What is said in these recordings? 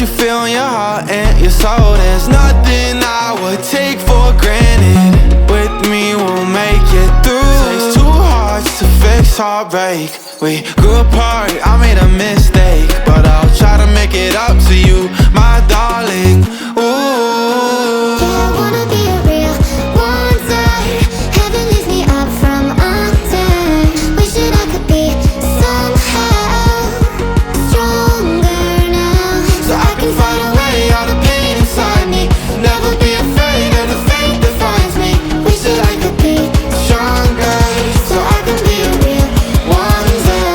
what you feel in your heart and your soul. There's nothing I would take for granted. With me we'll make it through. Takes two hearts to fix heartbreak. We grew apart, I made a mistake, but I'll try to make it up to you, my darling. Ooh, yeah, I wanna be a real wonder. Heaven lifts me up from under. Wishing I could be somehow stronger now, so I can fight away all the pain inside me. Never be afraid of the fate that finds me. wish that I could be Stronger, so I can be a real wonder.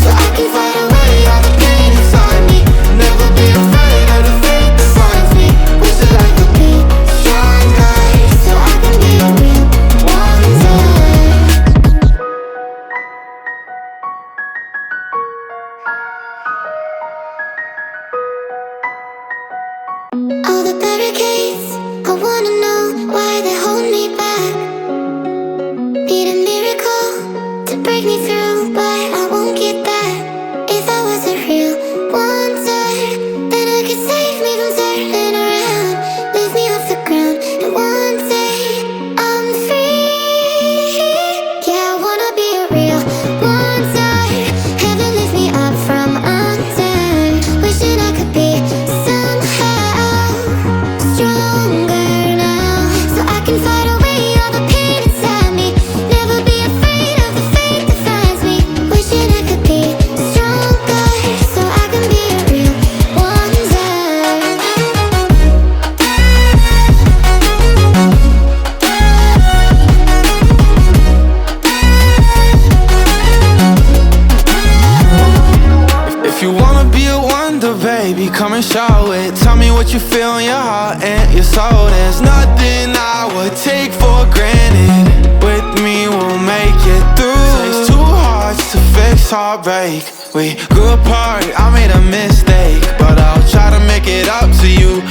so I can fight away all the pain inside me. Never be afraid of the fate that finds me. Wish that I could be stronger, so I can be a real wonder. All the barricades, I wanna know why they hold me back. Need a miracle to break me through, but I won't get that. If I was a real wonder, then I could save me from turning around. Lift me off the ground, and one day I'm free. Yeah, I wanna be a real wonder. Heaven lifts me up from under. Wishing I could be somehow stronger now, so I can fight away all the pain inside me. Never be afraid of the fate that finds me. Wishing I could be stronger, so I can be a real wonder. If you wanna be a wonder, baby, come and show it. Tell me what you feel in your heart and your soul. There's nothing I would take for granted. With me we'll make it through. Takes two hearts to fix heartbreak. We grew apart, I made a mistake, but I'll try to make it up to you,